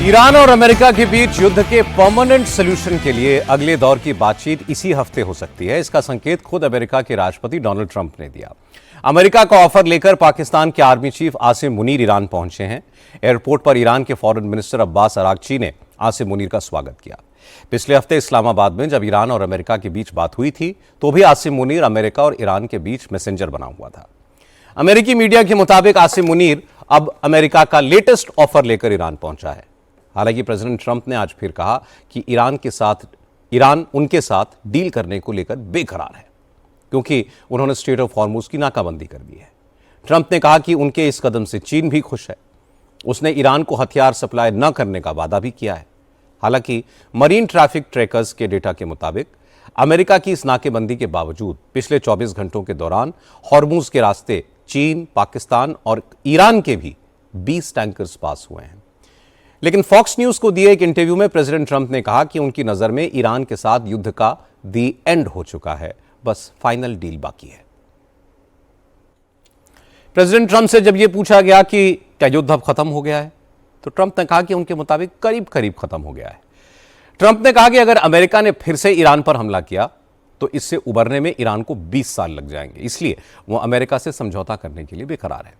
Iran और America के बीच युद्ध के परमानेंट सॉल्यूशन के लिए अगले दौर की बातचीत इसी हफ्ते हो सकती है। इसका संकेत खुद अमेरिका के राष्ट्रपति डोनाल्ड ट्रंप ने दिया। अमेरिका का ऑफर लेकर पाकिस्तान के army chief Asim Munir Iran पहुंचे हैं। एयरपोर्ट पर ईरान के फॉरेन मिनिस्टर अब्बास अरागची ने आसिम मुनीर का स्वागत किया। पिछले हफ्ते इस्लामाबाद में जब ईरान और अमेरिका के बीच बात हुई थी तो भी आसिम मुनीर अमेरिका और ईरान के बीच मैसेंजर बना हुआ था। अमेरिकी मीडिया के मुताबिक आसिम मुनीर अब अमेरिका का लेटेस्ट ऑफर लेकर ईरान पहुंचा है। हालांकि प्रेसिडेंट ट्रंप ने आज फिर कहा कि ईरान उनके साथ डील करने को लेकर बेकरार है, क्योंकि उन्होंने स्ट्रेट ऑफ हॉर्मुज की नाकाबंदी कर दी है। ट्रंप ने कहा कि उनके इस कदम से चीन भी खुश है। उसने ईरान को हथियार सप्लाई न करने का वादा भी किया है। हालांकि मरीन ट्रैफिक ट्रैकर्स के डेटा के मुताबिक अमेरिका की इस नाकेबंदी के बावजूद पिछले 24 घंटों के दौरान हॉर्मुज के रास्ते चीन, पाकिस्तान और ईरान के भी 20 टैंकर्स पास हुए हैं। लेकिन फॉक्स न्यूज को दिए एक इंटरव्यू में प्रेसिडेंट ट्रंप ने कहा कि उनकी नजर में ईरान के साथ युद्ध का दी एंड हो चुका है, बस फाइनल डील बाकी है। प्रेसिडेंट ट्रंप से जब यह पूछा गया कि क्या युद्ध अब खत्म हो गया है, तो ट्रंप ने कहा कि उनके मुताबिक करीब करीब खत्म हो गया है। ट्रंप ने कहा कि अगर अमेरिका ने फिर से ईरान पर हमला किया तो इससे उबरने में ईरान को 20 साल लग जाएंगे, इसलिए वो अमेरिका से समझौता करने के लिए बेकरार है।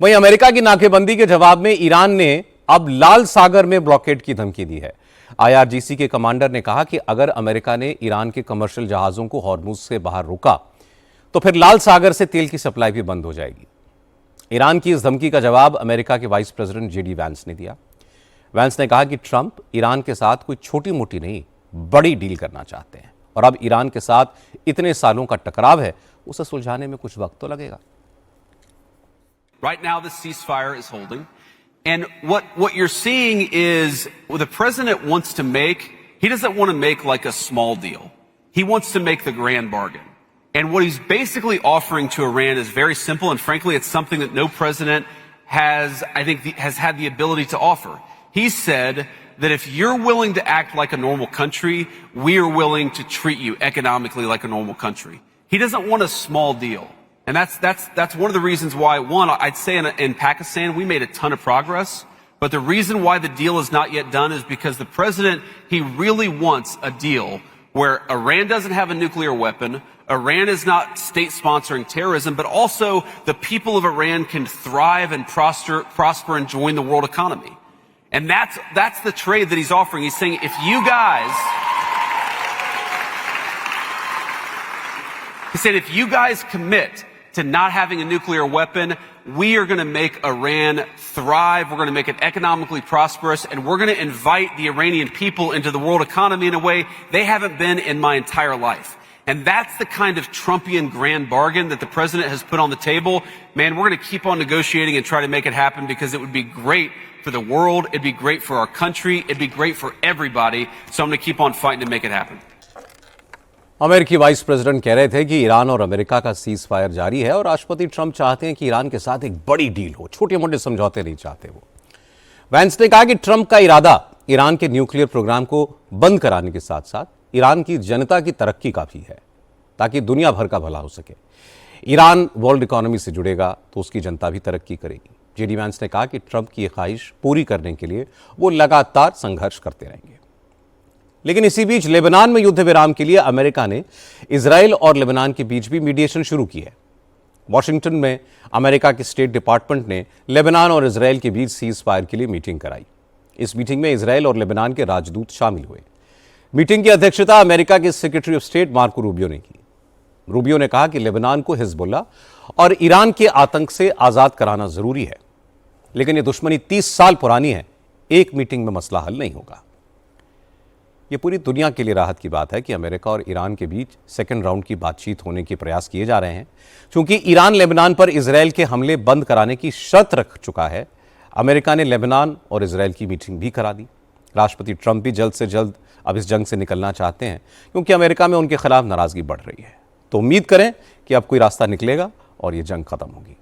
वहीं अमेरिका की नाकेबंदी के जवाब में ईरान ने अब लाल सागर में ब्लॉकेड की धमकी दी है। IRGC के कमांडर ने कहा कि अगर अमेरिका ने ईरान के कमर्शियल जहाजों को हॉर्मुज से बाहर रोका तो फिर लाल सागर से तेल की सप्लाई भी बंद हो जाएगी। ईरान की इस धमकी का जवाब अमेरिका के वाइस प्रेसिडेंट JD वैंस ने दिया। वैंस ने कहा कि ट्रंप ईरान के साथ कोई छोटी मोटी नहीं, बड़ी डील करना चाहते हैं और अब ईरान के साथ इतने सालों का टकराव है, उसे सुलझाने में कुछ वक्त तो लगेगा। Right now the ceasefire is holding. And what you're seeing is what the president wants to make, he doesn't want to make like a small deal. He wants to make the grand bargain. And what he's basically offering to Iran is very simple, and frankly, it's something that no president has, I think, has had the ability to offer. He said that if you're willing to act like a normal country, we are willing to treat you economically like a normal country. He doesn't want a small deal. And that's one of the reasons why, one, I'd say in Pakistan, we made a ton of progress. But the reason why the deal is not yet done is because the president, he really wants a deal where Iran doesn't have a nuclear weapon, Iran is not state sponsoring terrorism, but also the people of Iran can thrive and prosper and join the world economy. And that's the trade that he's offering. He's saying, if you guys, he said, if you guys commit to not having a nuclear weapon, we are going to make Iran thrive, we're going to make it economically prosperous, and we're going to invite the Iranian people into the world economy in a way they haven't been in my entire life. And that's the kind of Trumpian grand bargain that the president has put on the table. Man, we're going to keep on negotiating and try to make it happen because it would be great for the world, it'd be great for our country, it'd be great for everybody. So I'm going to keep on fighting to make it happen. अमेरिकी vice president कह रहे थे कि Iran और America का cease fire जारी है और राष्ट्रपति ट्रंप चाहते हैं कि ईरान के साथ एक बड़ी डील हो, छोटे मोटे समझौते नहीं चाहते वो। वैंस ने कहा कि ट्रंप का इरादा ईरान के न्यूक्लियर प्रोग्राम को बंद कराने के साथ साथ ईरान की जनता की तरक्की का भी है, ताकि दुनिया भर का भला हो सके। ईरान वर्ल्ड इकोनॉमी से जुड़ेगा तो उसकी जनता भी तरक्की करेगी। JD वैंस ने कहा कि ट्रंप की ख्वाहिश पूरी करने के लिए वो लगातार संघर्ष करते रहेंगे। लेकिन इसी बीच लेबनान में युद्ध विराम के लिए अमेरिका ने इजराइल और लेबनान के बीच भी मीडिएशन शुरू की है। वॉशिंगटन में अमेरिका के स्टेट डिपार्टमेंट ने लेबनान और इजराइल के बीच सीज फायर के लिए मीटिंग कराई। इस मीटिंग में इजराइल और लेबनान के राजदूत शामिल हुए। मीटिंग की अध्यक्षता अमेरिका के secretary of state Marco Rubio ने की। रूबियो ने कहा कि लेबनान को हिजबुल्ला और ईरान के आतंक से आजाद कराना जरूरी है, लेकिन यह दुश्मनी 30 साल पुरानी है, एक मीटिंग में मसला हल नहीं होगा। यह पूरी दुनिया के लिए राहत की बात है कि अमेरिका और ईरान के बीच सेकेंड राउंड की बातचीत होने के प्रयास किए जा रहे हैं। क्योंकि ईरान लेबनान पर इजराइल के हमले बंद कराने की शर्त रख चुका है, अमेरिका ने लेबनान और इजराइल की मीटिंग भी करा दी। राष्ट्रपति ट्रंप भी जल्द से जल्द अब इस जंग से निकलना चाहते हैं, क्योंकि अमेरिका में उनके खिलाफ नाराजगी बढ़ रही है। तो उम्मीद करें कि अब कोई रास्ता निकलेगा और यह जंग खत्म होगी।